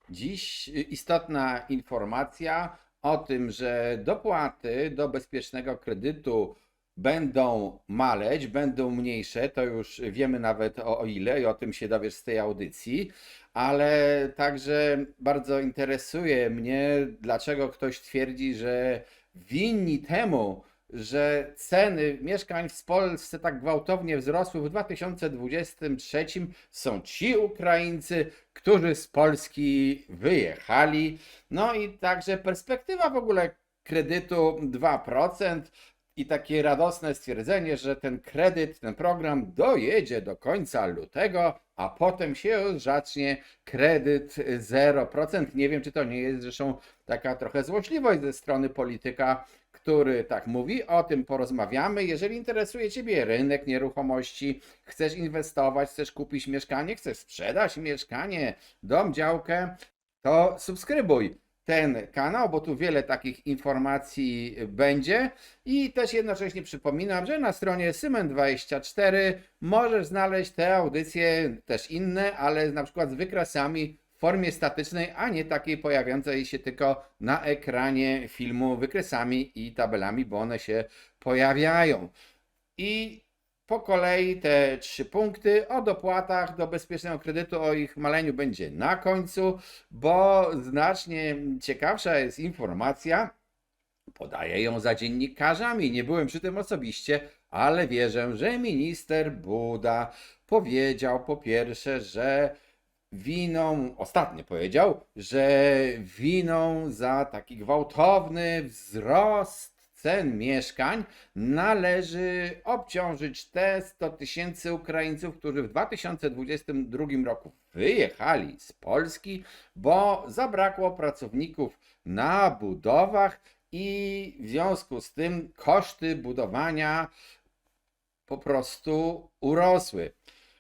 Dziś istotna informacja o tym, że dopłaty do bezpiecznego kredytu będą maleć, będą mniejsze, to już wiemy nawet o ile i o tym się dowiesz z tej audycji, ale także bardzo interesuje mnie, dlaczego ktoś twierdzi, że winni temu, że ceny mieszkań w Polsce tak gwałtownie wzrosły w 2023 są ci Ukraińcy, którzy z Polski wyjechali. No i także perspektywa w ogóle kredytu 2% i takie radosne stwierdzenie, że ten kredyt, ten program dojedzie do końca lutego, a potem się już zacznie kredyt 0%. Nie wiem, czy to nie jest zresztą taka trochę złośliwość ze strony polityka, który tak mówi, o tym porozmawiamy. Jeżeli interesuje Ciebie rynek nieruchomości, chcesz inwestować, chcesz kupić mieszkanie, chcesz sprzedać mieszkanie, dom, działkę, to subskrybuj ten kanał, bo tu wiele takich informacji będzie i też jednocześnie przypominam, że na stronie Symen24 możesz znaleźć te audycje, też inne, ale na przykład z wykresami w formie statycznej, a nie takiej pojawiającej się tylko na ekranie filmu wykresami i tabelami, bo one się pojawiają. I po kolei te 3 punkty o dopłatach do bezpiecznego kredytu, o ich maleniu będzie na końcu, bo znacznie ciekawsza jest informacja, podaję ją za dziennikarzami, nie byłem przy tym osobiście, ale wierzę, że minister Buda powiedział po pierwsze, że ostatnio powiedział, że winą za taki gwałtowny wzrost cen mieszkań należy obciążyć te 100 tysięcy Ukraińców, którzy w 2022 roku wyjechali z Polski, bo zabrakło pracowników na budowach i w związku z tym koszty budowania po prostu urosły.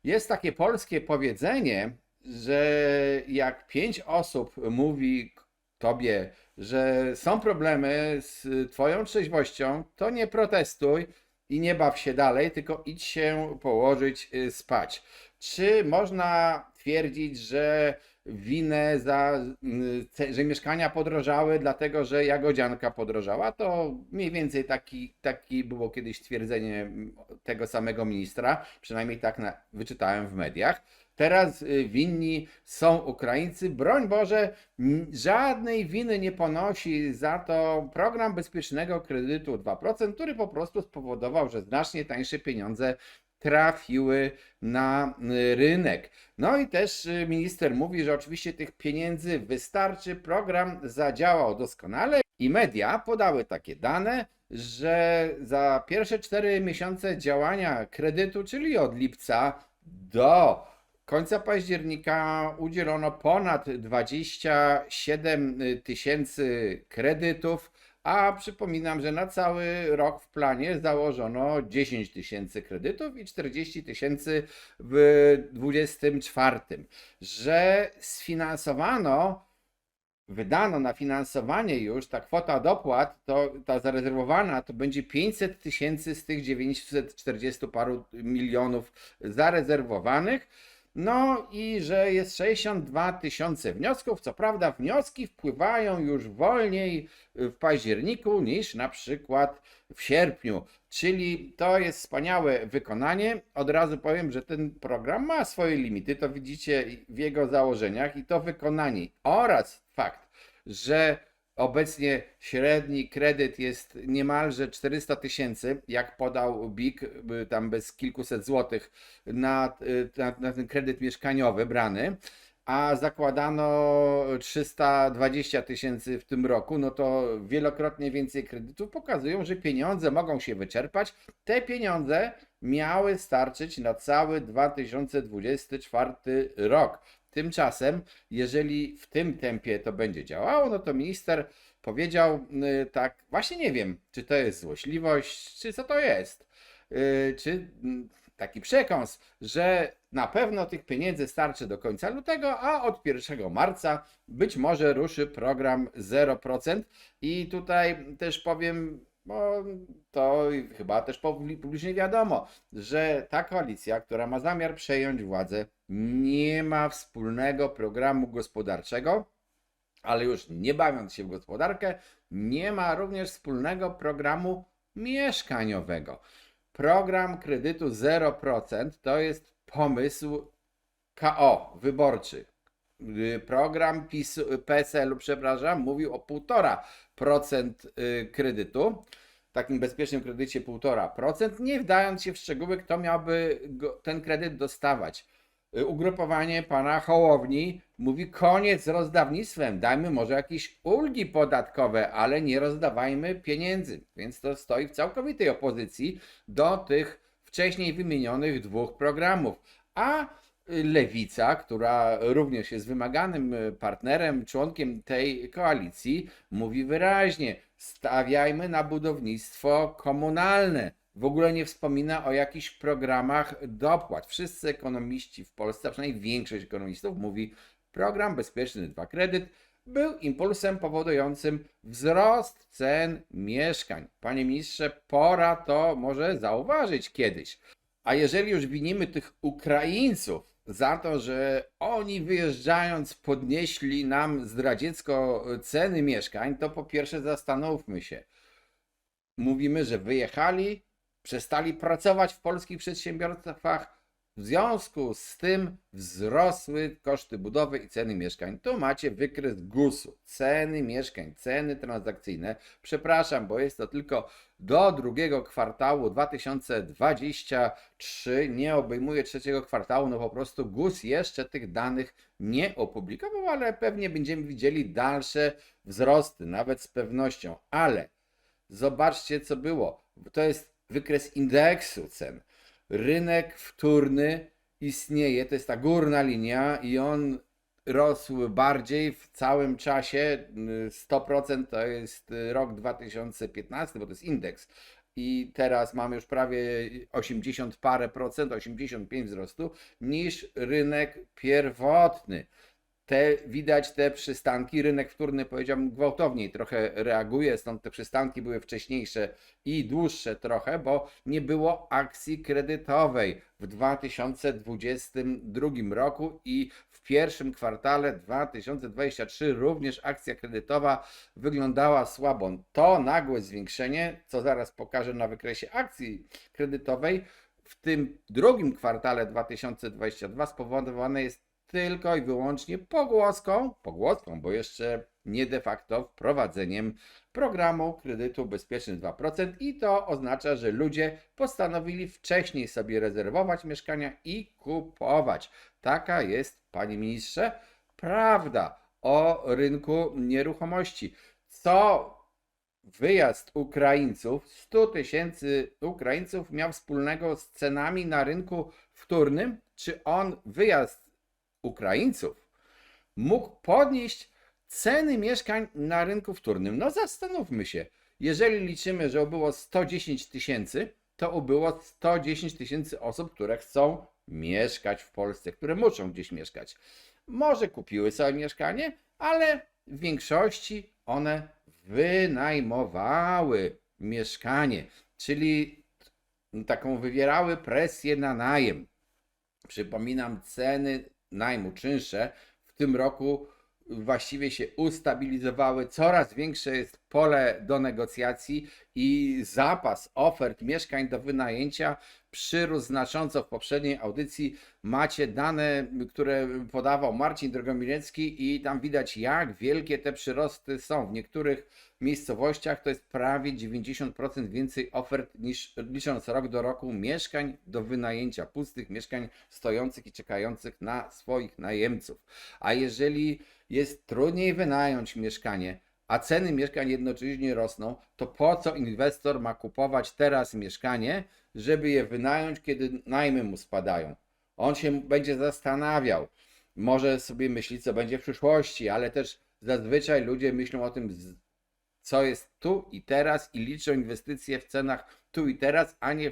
Jest takie polskie powiedzenie, że jak 5 osób mówi tobie, że są problemy z twoją trzeźwością, to nie protestuj i nie baw się dalej, tylko idź się położyć spać. Czy można twierdzić, że winę że mieszkania podrożały, dlatego że jagodzianka podrożała? To mniej więcej taki było kiedyś twierdzenie tego samego ministra, przynajmniej tak wyczytałem w mediach. Teraz winni są Ukraińcy. Broń Boże, żadnej winy nie ponosi za to program bezpiecznego kredytu 2%, który po prostu spowodował, że znacznie tańsze pieniądze trafiły na rynek. No i też minister mówi, że oczywiście tych pieniędzy wystarczy, program zadziałał doskonale i media podały takie dane, że za pierwsze 4 miesiące działania kredytu, czyli od lipca do końca października, udzielono ponad 27 tysięcy kredytów, a przypominam, że na cały rok w planie założono 10 tysięcy kredytów i 40 tysięcy w 2024, że wydano na finansowanie już, ta kwota dopłat, ta zarezerwowana, to będzie 500 tysięcy z tych 940 paru milionów zarezerwowanych. No i że jest 62 tysiące wniosków. Co prawda wnioski wpływają już wolniej w październiku niż na przykład w sierpniu. Czyli to jest wspaniałe wykonanie. Od razu powiem, że ten program ma swoje limity. To widzicie w jego założeniach i to wykonanie oraz fakt, że obecnie średni kredyt jest niemalże 400 tysięcy, jak podał BIK, tam bez kilkuset złotych na ten kredyt mieszkaniowy brany, a zakładano 320 tysięcy w tym roku, no to wielokrotnie więcej kredytów pokazują, że pieniądze mogą się wyczerpać. Te pieniądze miały starczyć na cały 2024 rok. Tymczasem, jeżeli w tym tempie to będzie działało, no to minister powiedział tak, właśnie nie wiem, czy to jest złośliwość, czy co to jest, czy taki przekąs, że na pewno tych pieniędzy starczy do końca lutego, a od 1 marca być może ruszy program 0%. I tutaj też powiem, Bo to chyba też publicznie wiadomo, że ta koalicja, która ma zamiar przejąć władzę, nie ma wspólnego programu gospodarczego, ale już nie bawiąc się w gospodarkę, nie ma również wspólnego programu mieszkaniowego. Program kredytu 0% to jest pomysł KO wyborczy. Program PSL-u, przepraszam, mówił o 1,5% kredytu, takim bezpiecznym kredycie 1,5%, nie wdając się w szczegóły, kto miałby ten kredyt dostawać. Ugrupowanie pana Hołowni mówi koniec z rozdawnictwem, dajmy może jakieś ulgi podatkowe, ale nie rozdawajmy pieniędzy. Więc to stoi w całkowitej opozycji do tych wcześniej wymienionych dwóch programów. A Lewica, która również jest wymaganym partnerem, członkiem tej koalicji, mówi wyraźnie: stawiajmy na budownictwo komunalne. W ogóle nie wspomina o jakichś programach dopłat. Wszyscy ekonomiści w Polsce, a przynajmniej większość ekonomistów mówi, program Bezpieczny 2 Kredyt był impulsem powodującym wzrost cen mieszkań. Panie ministrze, pora to może zauważyć kiedyś. A jeżeli już winimy tych Ukraińców za to, że oni wyjeżdżając podnieśli nam zdradziecko ceny mieszkań, to po pierwsze zastanówmy się. Mówimy, że wyjechali, przestali pracować w polskich przedsiębiorstwach. W związku z tym wzrosły koszty budowy i ceny mieszkań. Tu macie wykres GUS-u. Ceny mieszkań, ceny transakcyjne. Przepraszam, bo jest to tylko do drugiego kwartału 2023. Nie obejmuje trzeciego kwartału, no po prostu GUS jeszcze tych danych nie opublikował, ale pewnie będziemy widzieli dalsze wzrosty, nawet z pewnością. Ale zobaczcie, co było. To jest wykres indeksu cen. Rynek wtórny istnieje, to jest ta górna linia i on rósł bardziej w całym czasie. 100% to jest rok 2015, bo to jest indeks. I teraz mamy już prawie 80 parę procent, 85 wzrostu, niż rynek pierwotny. Widać te przystanki, rynek wtórny, powiedziałbym, gwałtowniej trochę reaguje, stąd te przystanki były wcześniejsze i dłuższe trochę, bo nie było akcji kredytowej w 2022 roku i w pierwszym kwartale 2023 również akcja kredytowa wyglądała słabo. To nagłe zwiększenie, co zaraz pokażę na wykresie akcji kredytowej, w tym drugim kwartale 2022 spowodowane jest tylko i wyłącznie pogłoską, bo jeszcze nie de facto wprowadzeniem programu kredytu bezpieczny 2% i to oznacza, że ludzie postanowili wcześniej sobie rezerwować mieszkania i kupować. Taka jest, panie ministrze, prawda o rynku nieruchomości. Co wyjazd Ukraińców, 100 000 Ukraińców miał wspólnego z cenami na rynku wtórnym? Czy wyjazd Ukraińców mógł podnieść ceny mieszkań na rynku wtórnym? No zastanówmy się. Jeżeli liczymy, że ubyło 110 000, to ubyło 110 000 osób, które chcą mieszkać w Polsce, które muszą gdzieś mieszkać. Może kupiły sobie mieszkanie, ale w większości one wynajmowały mieszkanie, czyli taką wywierały presję na najem. Przypominam, ceny najmu czynsze w tym roku właściwie się ustabilizowały. Coraz większe jest pole do negocjacji i zapas ofert mieszkań do wynajęcia przyrósł znacząco. W poprzedniej audycji macie dane, które podawał Marcin Drogomilecki i tam widać, jak wielkie te przyrosty są. W niektórych miejscowościach to jest prawie 90% więcej ofert niż licząc rok do roku mieszkań do wynajęcia, pustych mieszkań stojących i czekających na swoich najemców. A jeżeli jest trudniej wynająć mieszkanie, a ceny mieszkań jednocześnie rosną, to po co inwestor ma kupować teraz mieszkanie, żeby je wynająć, kiedy najmy mu spadają? On się będzie zastanawiał, może sobie myśli, co będzie w przyszłości, ale też zazwyczaj ludzie myślą o tym, co jest tu i teraz i liczą inwestycje w cenach tu i teraz, a nie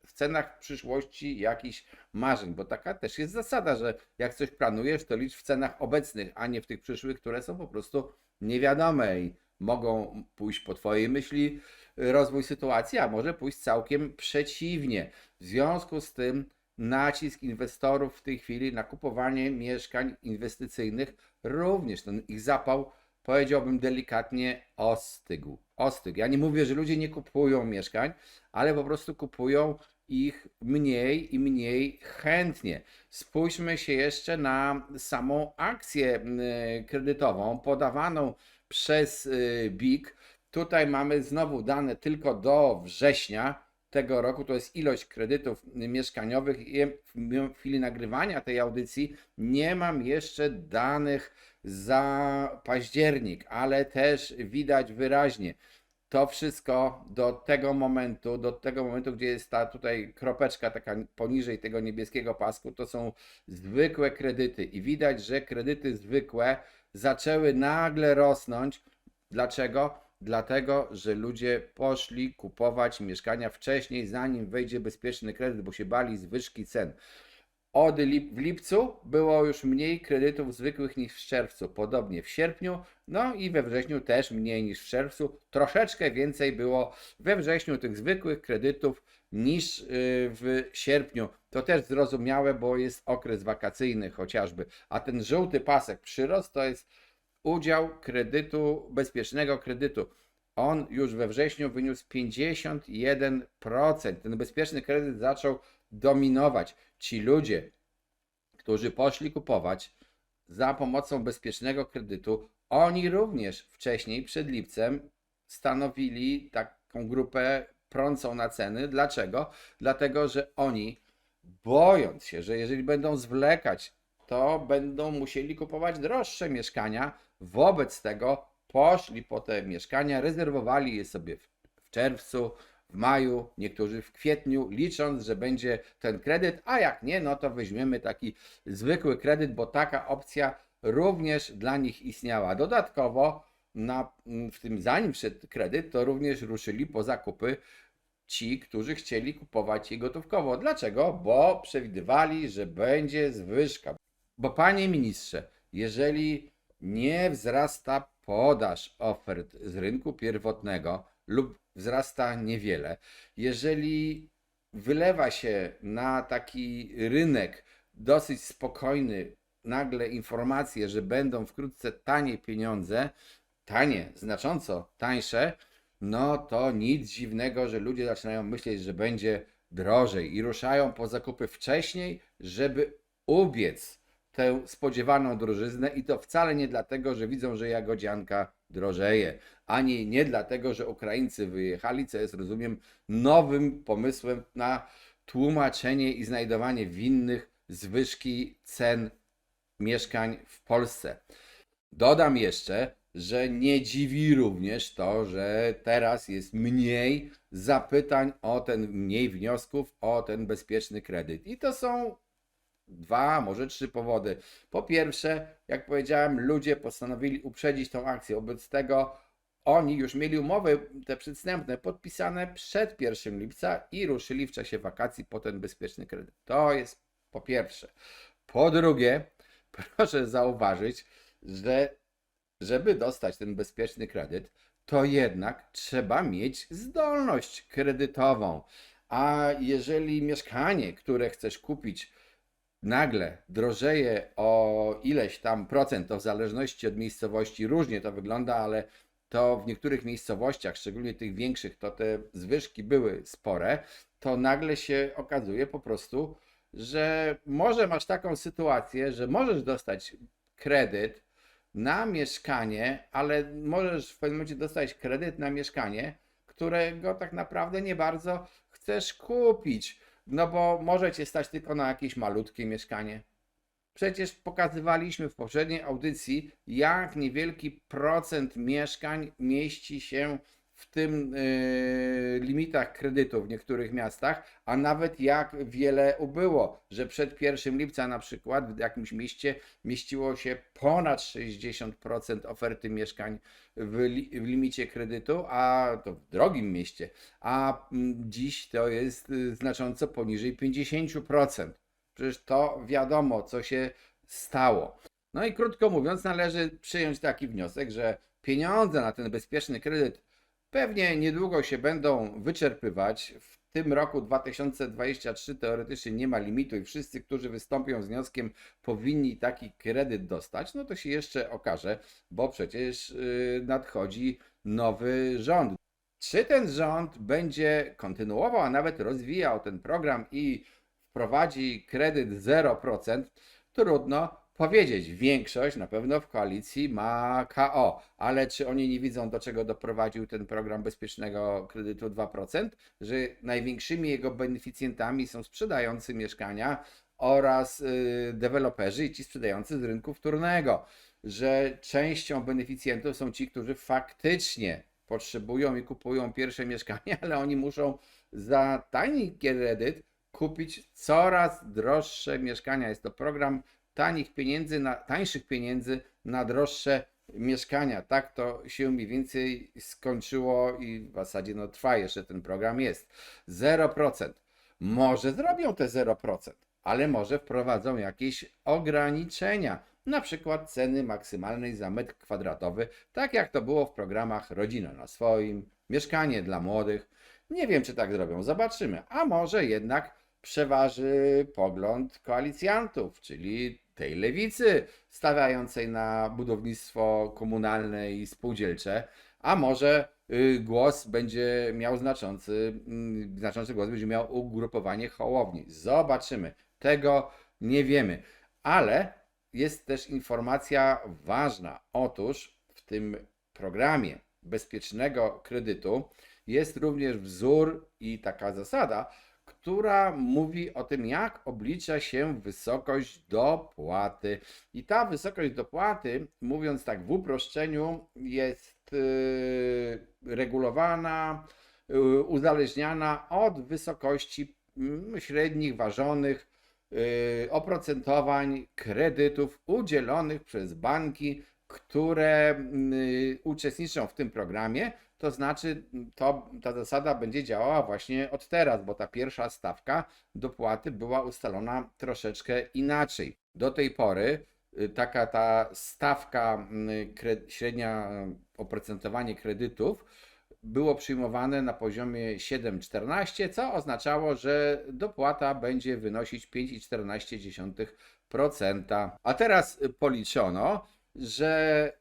w cenach przyszłości jakichś marzeń, bo taka też jest zasada, że jak coś planujesz, to licz w cenach obecnych, a nie w tych przyszłych, które są po prostu niewiadome i mogą pójść po Twojej myśli rozwój sytuacji, a może pójść całkiem przeciwnie. W związku z tym nacisk inwestorów w tej chwili na kupowanie mieszkań inwestycyjnych również ten ich zapał, powiedziałbym delikatnie, ostygł. Ja nie mówię, że ludzie nie kupują mieszkań, ale po prostu kupują ich mniej i mniej chętnie. Spójrzmy się jeszcze na samą akcję kredytową podawaną przez BIK. Tutaj mamy znowu dane tylko do września tego roku, to jest ilość kredytów mieszkaniowych. W chwili nagrywania tej audycji nie mam jeszcze danych za październik, ale też widać wyraźnie, to wszystko do tego momentu, gdzie jest ta tutaj kropeczka taka poniżej tego niebieskiego pasku, to są zwykłe kredyty i widać, że kredyty zwykłe zaczęły nagle rosnąć. Dlaczego? Dlatego, że ludzie poszli kupować mieszkania wcześniej, zanim wejdzie bezpieczny kredyt, bo się bali zwyżki cen. W lipcu było już mniej kredytów zwykłych niż w czerwcu, podobnie w sierpniu, no i we wrześniu też mniej niż w czerwcu. Troszeczkę więcej było we wrześniu tych zwykłych kredytów niż w sierpniu. To też zrozumiałe, bo jest okres wakacyjny chociażby, a ten żółty pasek przyrost to jest udział kredytu, bezpiecznego kredytu. On już we wrześniu wyniósł 51%. Ten bezpieczny kredyt zaczął dominować. Ci ludzie, którzy poszli kupować za pomocą bezpiecznego kredytu, oni również wcześniej, przed lipcem, stanowili taką grupę prącą na ceny. Dlaczego? Dlatego, że oni, bojąc się, że jeżeli będą zwlekać, to będą musieli kupować droższe mieszkania, wobec tego poszli po te mieszkania, rezerwowali je sobie w czerwcu, w maju, niektórzy w kwietniu, licząc, że będzie ten kredyt, a jak nie, no to weźmiemy taki zwykły kredyt, bo taka opcja również dla nich istniała. Dodatkowo w tym zanim wszedł kredyt, to również ruszyli po zakupy ci, którzy chcieli kupować je gotówkowo. Dlaczego? Bo przewidywali, że będzie zwyżka. Bo panie ministrze, jeżeli nie wzrasta podaż ofert z rynku pierwotnego lub wzrasta niewiele, jeżeli wylewa się na taki rynek dosyć spokojny nagle informacje, że będą wkrótce tanie pieniądze, tanie, znacząco tańsze, no to nic dziwnego, że ludzie zaczynają myśleć, że będzie drożej i ruszają po zakupy wcześniej, żeby ubiec tę spodziewaną drożyznę i to wcale nie dlatego, że widzą, że jagodzianka drożeje, ani nie dlatego, że Ukraińcy wyjechali, co jest, rozumiem, nowym pomysłem na tłumaczenie i znajdowanie winnych zwyżki cen mieszkań w Polsce. Dodam jeszcze, że nie dziwi również to, że teraz jest mniej zapytań o ten, mniej wniosków o ten bezpieczny kredyt. I to są dwa, może trzy powody. Po pierwsze, jak powiedziałem, ludzie postanowili uprzedzić tą akcję. Wobec tego oni już mieli umowy te przedwstępne podpisane przed 1 lipca i ruszyli w czasie wakacji po ten bezpieczny kredyt. To jest po pierwsze. Po drugie, proszę zauważyć, że żeby dostać ten bezpieczny kredyt, to jednak trzeba mieć zdolność kredytową. A jeżeli mieszkanie, które chcesz kupić, nagle drożeje o ileś tam procent, to w zależności od miejscowości różnie to wygląda, ale to w niektórych miejscowościach, szczególnie tych większych, to te zwyżki były spore, to nagle się okazuje po prostu, że może masz taką sytuację, że możesz dostać kredyt na mieszkanie, ale możesz w pewnym momencie dostać kredyt na mieszkanie, którego tak naprawdę nie bardzo chcesz kupić. No bo może cię stać tylko na jakieś malutkie mieszkanie. Przecież pokazywaliśmy w poprzedniej audycji, jak niewielki procent mieszkań mieści się w tym limitach kredytu w niektórych miastach, a nawet jak wiele ubyło, że przed 1 lipca na przykład w jakimś mieście mieściło się ponad 60% oferty mieszkań w limicie kredytu, a to w drogim mieście, a dziś to jest znacząco poniżej 50%. Przecież to wiadomo, co się stało. No i krótko mówiąc, należy przyjąć taki wniosek, że pieniądze na ten bezpieczny kredyt pewnie niedługo się będą wyczerpywać. W tym roku 2023 teoretycznie nie ma limitu i wszyscy, którzy wystąpią z wnioskiem, powinni taki kredyt dostać. No to się jeszcze okaże, bo przecież nadchodzi nowy rząd. Czy ten rząd będzie kontynuował, a nawet rozwijał ten program i wprowadzi kredyt 0%? Trudno powiedzieć. Większość na pewno w koalicji ma KO, ale czy oni nie widzą, do czego doprowadził ten program bezpiecznego kredytu 2%? Że największymi jego beneficjentami są sprzedający mieszkania oraz deweloperzy i ci sprzedający z rynku wtórnego. Że częścią beneficjentów są ci, którzy faktycznie potrzebują i kupują pierwsze mieszkanie, ale oni muszą za tani kredyt kupić coraz droższe mieszkania. Jest to program tańszych pieniędzy na droższe mieszkania. Tak to się mniej więcej skończyło i w zasadzie trwa jeszcze ten program jest. 0%. Może zrobią te 0%, ale może wprowadzą jakieś ograniczenia. Na przykład ceny maksymalnej za metr kwadratowy, tak jak to było w programach Rodzina na swoim, Mieszkanie dla młodych. Nie wiem, czy tak zrobią, zobaczymy. A może jednak przeważy pogląd koalicjantów, czyli tej lewicy stawiającej na budownictwo komunalne i spółdzielcze, a może głos będzie miał znaczący głos będzie miał ugrupowanie Hołowni. Zobaczymy. Tego nie wiemy. Ale jest też informacja ważna. Otóż w tym programie bezpiecznego kredytu jest również wzór i taka zasada, która mówi o tym, jak oblicza się wysokość dopłaty. I ta wysokość dopłaty, mówiąc tak w uproszczeniu, jest regulowana, uzależniana od wysokości średnich, ważonych oprocentowań kredytów udzielonych przez banki, które uczestniczą w tym programie. To znaczy, ta zasada będzie działała właśnie od teraz, bo ta pierwsza stawka dopłaty była ustalona troszeczkę inaczej. Do tej pory ta stawka średnia oprocentowanie kredytów było przyjmowane na poziomie 7,14, co oznaczało, że dopłata będzie wynosić 5,14%. A teraz policzono, że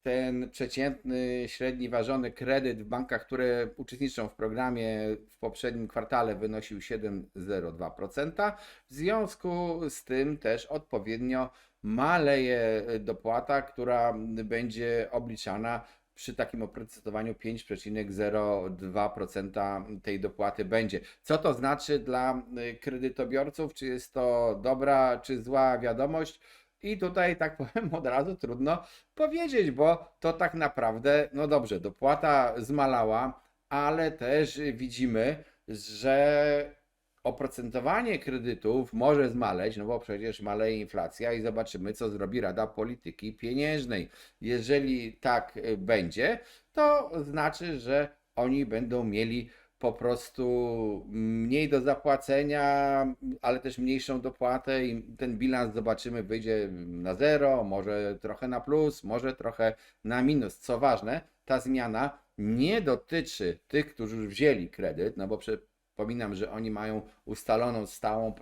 ten przeciętny, średni ważony kredyt w bankach, które uczestniczą w programie w poprzednim kwartale wynosił 7,02%. W związku z tym też odpowiednio maleje dopłata, która będzie obliczana przy takim oprocentowaniu 5,02% tej dopłaty będzie. Co to znaczy dla kredytobiorców? Czy jest to dobra, czy zła wiadomość? I tutaj, tak powiem od razu, trudno powiedzieć, bo to tak naprawdę, no dobrze, dopłata zmalała, ale też widzimy, że oprocentowanie kredytów może zmaleć, no bo przecież maleje inflacja i zobaczymy, co zrobi Rada Polityki Pieniężnej. Jeżeli tak będzie, to znaczy, że oni będą mieli po prostu mniej do zapłacenia, ale też mniejszą dopłatę i ten bilans, zobaczymy, wyjdzie na zero, może trochę na plus, może trochę na minus. Co ważne, ta zmiana nie dotyczy tych, którzy już wzięli kredyt, no bo przypominam, że oni mają ustaloną stałą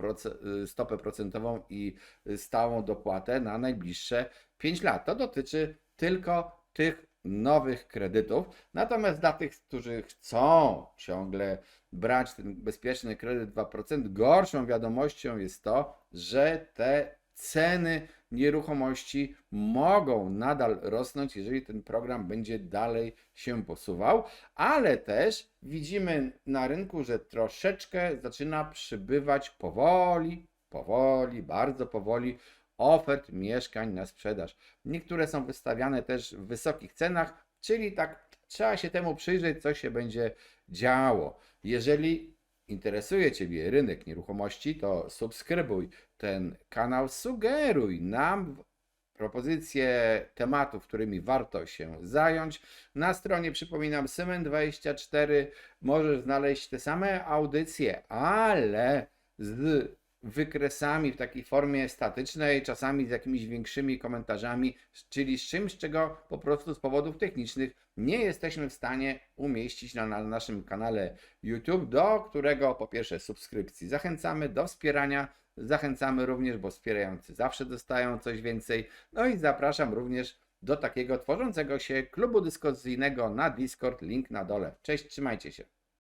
stopę procentową i stałą dopłatę na najbliższe 5 lat. To dotyczy tylko tych nowych kredytów. Natomiast dla tych, którzy chcą ciągle brać ten bezpieczny kredyt 2%, gorszą wiadomością jest to, że te ceny nieruchomości mogą nadal rosnąć, jeżeli ten program będzie dalej się posuwał, ale też widzimy na rynku, że troszeczkę zaczyna przybywać powoli, bardzo powoli ofert mieszkań na sprzedaż. Niektóre są wystawiane też w wysokich cenach, czyli tak trzeba się temu przyjrzeć, co się będzie działo. Jeżeli interesuje Ciebie rynek nieruchomości, to subskrybuj ten kanał, sugeruj nam propozycje tematów, którymi warto się zająć. Na stronie, przypominam, Semen24 możesz znaleźć te same audycje, ale z wykresami w takiej formie statycznej, czasami z jakimiś większymi komentarzami, czyli z czymś, czego po prostu z powodów technicznych nie jesteśmy w stanie umieścić na naszym kanale YouTube, do którego po pierwsze subskrypcji zachęcamy, do wspierania zachęcamy również, bo wspierający zawsze dostają coś więcej. No i zapraszam również do takiego tworzącego się klubu dyskusyjnego na Discord, link na dole. Cześć, trzymajcie się.